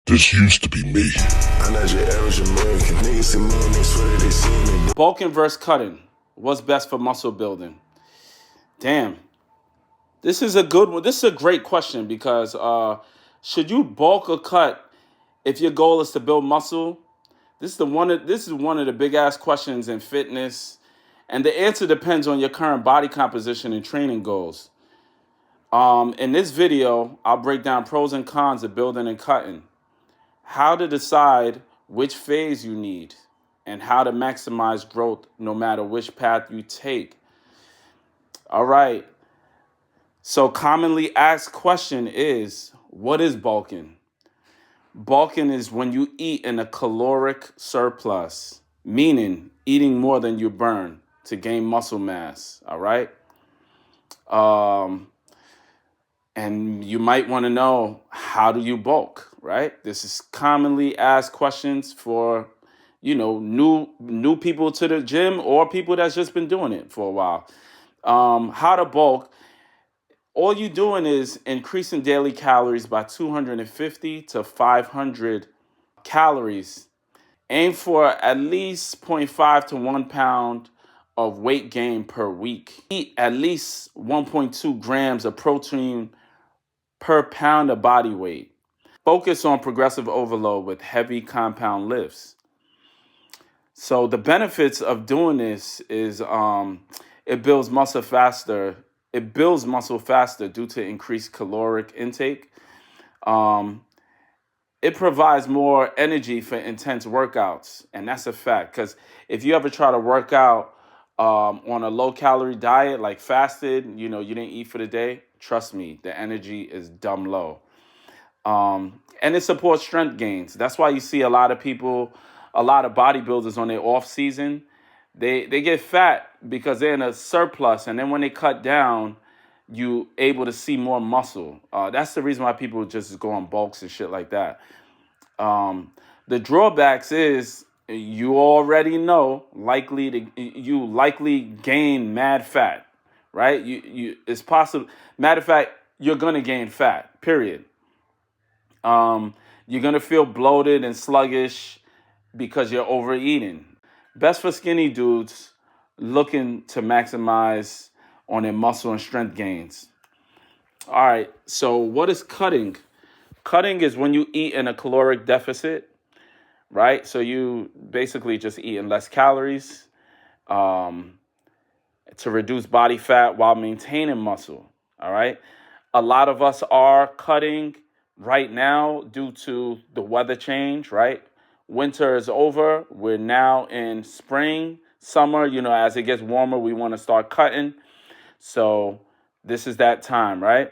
This used to be me. I'm not your average American. Niggas see money, they swear that they seen it. Bulking versus cutting. What's best for muscle building? Damn. This is a good one. This is a great question because should you bulk or cut if your goal is to build muscle? This is one of the big ass questions in fitness, and the answer depends on your current body composition and training goals. In this video, I'll break down pros and cons of building and cutting, how to decide which phase you need, and how to maximize growth no matter which path you take. All right. So commonly asked question is, what is bulking? Bulking is when you eat in a caloric surplus, meaning eating more than you burn to gain muscle mass. All right. And you might want to know, how do you bulk, right? This is commonly asked questions for, new people to the gym or people that's just been doing it for a while. How to bulk. All you're doing is increasing daily calories by 250 to 500 calories. Aim for at least 0.5 to 1 pound of weight gain per week. Eat at least 1.2 grams of protein per pound of body weight. Focus on progressive overload with heavy compound lifts. So the benefits of doing this is it builds muscle faster. It builds muscle faster due to increased caloric intake. It provides more energy for intense workouts, and that's a fact. Because if you ever try to work out on a low-calorie diet, like fasted, you didn't eat for the day, trust me, the energy is dumb low. And it supports strength gains. That's why you see a lot of bodybuilders on their off season, they get fat because they're in a surplus, and then when they cut down, you able to see more muscle. That's the reason why people just go on bulks and shit like that. The drawbacks is you already know you likely gain mad fat, right? It's possible. Matter of fact, you're gonna gain fat. Period. You're gonna feel bloated and sluggish because you're overeating. Best for skinny dudes looking to maximize on their muscle and strength gains. All right, so what is cutting? Cutting is when you eat in a caloric deficit, right? So you basically just eating less calories to reduce body fat while maintaining muscle, all right? A lot of us are cutting right now due to the weather change, right? Winter is over. We're now in spring, summer. As it gets warmer, we want to start cutting. So this is that time, right?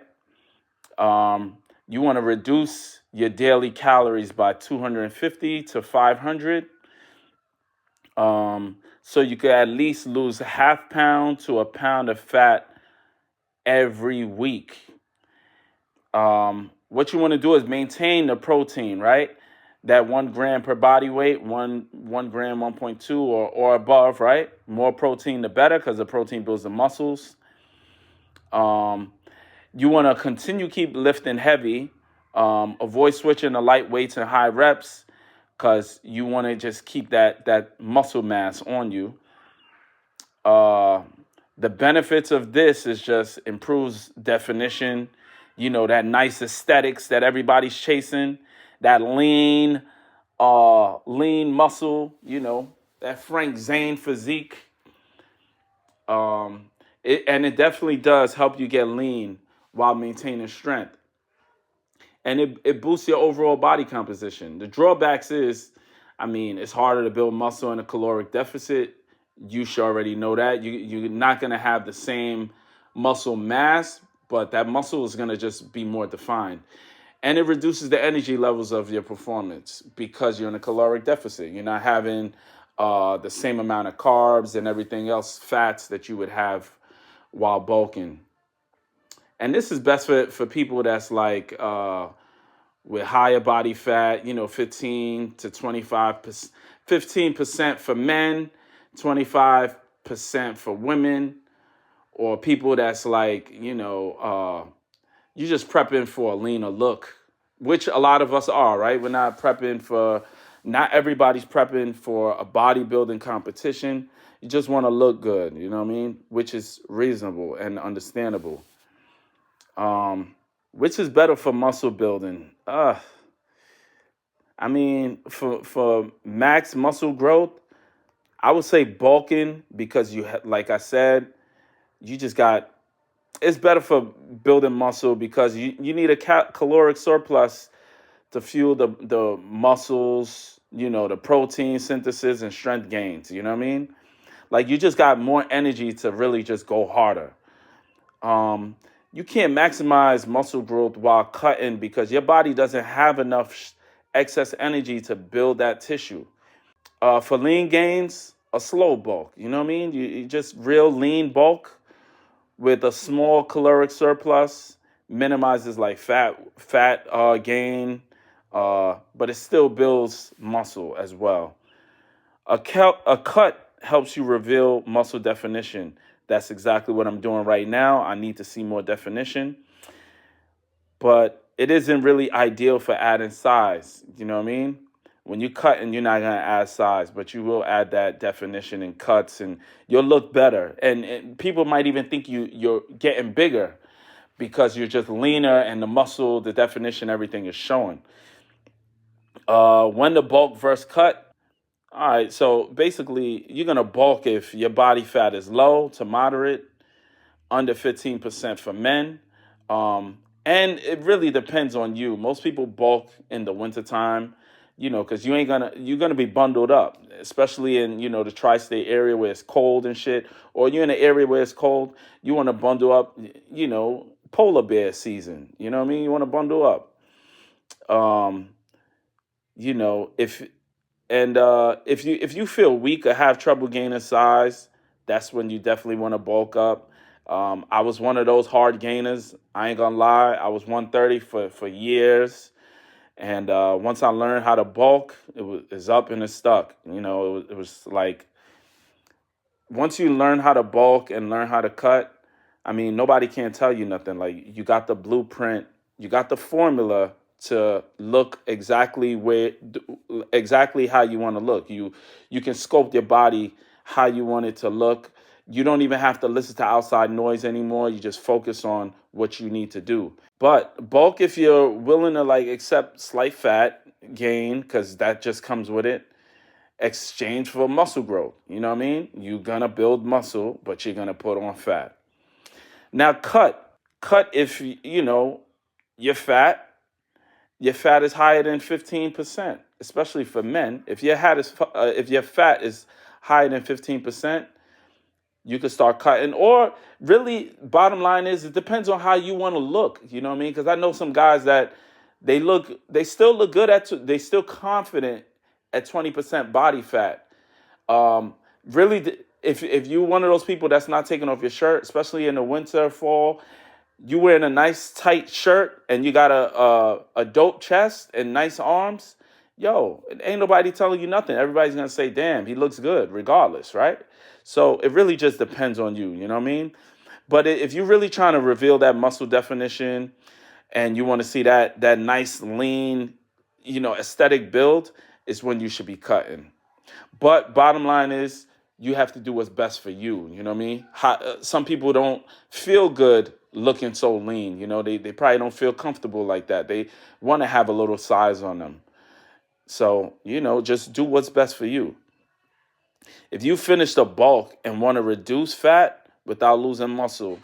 You want to reduce your daily calories by 250 to 500. So you could at least lose a half pound to a pound of fat every week. What you want to do is maintain the protein, right? That 1 gram per body weight, 1 gram, 1.2 or above, right? More protein, the better, because the protein builds the muscles. You want to keep lifting heavy. Avoid switching to light weights and high reps, because you want to just keep that muscle mass on you. The benefits of this is just improves definition, that nice aesthetics that everybody's chasing, that lean muscle, that Frank Zane physique. It definitely does help you get lean while maintaining strength. And it boosts your overall body composition. The drawbacks is, it's harder to build muscle in a caloric deficit. You should already know that. You're not going to have the same muscle mass, but that muscle is going to just be more defined. And it reduces the energy levels of your performance because you're in a caloric deficit. You're not having the same amount of carbs and everything else, fats that you would have while bulking. And this is best for people that's like with higher body fat, 15 to 25%, 15% for men, 25% for women, or people that's like, you're just prepping for a leaner look, which a lot of us are, right? We're not prepping for, not everybody's prepping for a bodybuilding competition. You just want to look good, you know what I mean? Which is reasonable and understandable. Um, which is better for muscle building? I mean, for max muscle growth, I would say bulking because like I said, you just got. It's better for building muscle because you need a caloric surplus to fuel the muscles, the protein synthesis and strength gains. You know what I mean? Like you just got more energy to really just go harder. Um, you can't maximize muscle growth while cutting because your body doesn't have enough excess energy to build that tissue. For lean gains, a slow bulk. You know what I mean? You just real lean bulk with a small caloric surplus minimizes like fat gain, but it still builds muscle as well. A cut helps you reveal muscle definition. That's exactly what I'm doing right now. I need to see more definition, but it isn't really ideal for adding size. You know what I mean? When you cut and you're not gonna add size, but you will add that definition in cuts, and you'll look better. And people might even think you're getting bigger because you're just leaner and the muscle, the definition, everything is showing. When the bulk versus cut, all right, so basically, you're gonna bulk if your body fat is low to moderate, under 15% for men. And it really depends on you. Most people bulk in the wintertime, because you're gonna be bundled up, especially in the tri-state area where it's cold and shit, or you're in an area where it's cold. You want to bundle up, polar bear season. You know what I mean? You want to bundle up. Um, if if you feel weak or have trouble gaining size, that's when you definitely want to bulk up. I was one of those hard gainers. I ain't gonna lie. I was 130 for years, and once I learned how to bulk, it's up and it's stuck. It was like once you learn how to bulk and learn how to cut, I mean, nobody can tell you nothing. Like you got the blueprint, you got the formula to look exactly how you want to look. You can sculpt your body how you want it to look. You don't even have to listen to outside noise anymore. You just focus on what you need to do. But bulk if you're willing to like accept slight fat gain, because that just comes with it. Exchange for muscle growth. You know what I mean? You're gonna build muscle, but you're gonna put on fat. Now cut if you're fat. Your fat is higher than 15%, especially for men. If your fat is higher than 15%, you could start cutting. Or really, bottom line is, it depends on how you want to look. You know what I mean? Because I know some guys that they still look good they still confident at 20% body fat. Really, if you one of those people that's not taking off your shirt, especially in the winter, fall, you wearing a nice tight shirt and you got a dope chest and nice arms, yo, ain't nobody telling you nothing. Everybody's gonna say, "Damn, he looks good," regardless, right? So it really just depends on you. You know what I mean? But if you're really trying to reveal that muscle definition and you want to see that nice lean, aesthetic build, is when you should be cutting. But bottom line is, you have to do what's best for you. You know what I mean? Some people don't feel good looking so lean. They probably don't feel comfortable like that. They want to have a little size on them. So, just do what's best for you. If you finish the bulk and want to reduce fat without losing muscle,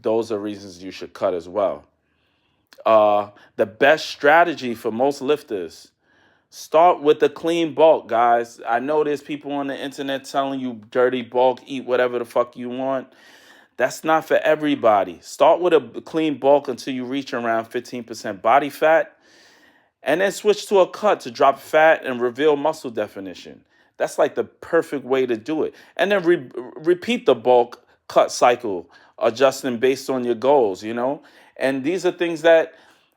those are reasons you should cut as well. The best strategy for most lifters: start with the clean bulk, guys. I know there's people on the internet telling you dirty bulk, eat whatever the fuck you want. That's not for everybody. Start with a clean bulk until you reach around 15% body fat, and then switch to a cut to drop fat and reveal muscle definition. That's like the perfect way to do it. And then repeat the bulk cut cycle, adjusting based on your goals. And these are things that,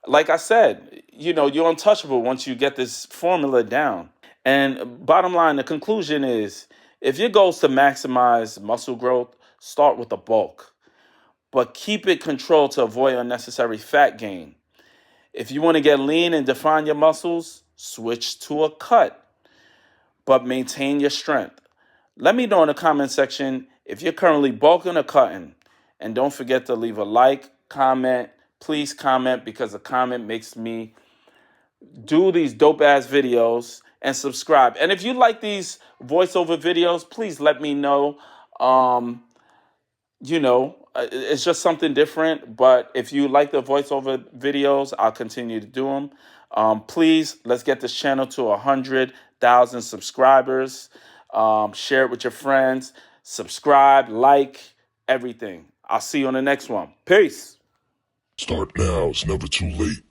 like I said, you're untouchable once you get this formula down. And bottom line, the conclusion is, if your goal is to maximize muscle growth, start with the bulk, but keep it controlled to avoid unnecessary fat gain. If you want to get lean and define your muscles, switch to a cut, but maintain your strength. Let me know in the comment section if you're currently bulking or cutting. And don't forget to leave a like, comment. Please comment, because a comment makes me do these dope ass videos, and subscribe. And if you like these voiceover videos, please let me know. It's just something different. But if you like the voiceover videos, I'll continue to do them. Please, let's get this channel to 100,000 subscribers. Share it with your friends. Subscribe, like, everything. I'll see you on the next one. Peace. Start now, it's never too late.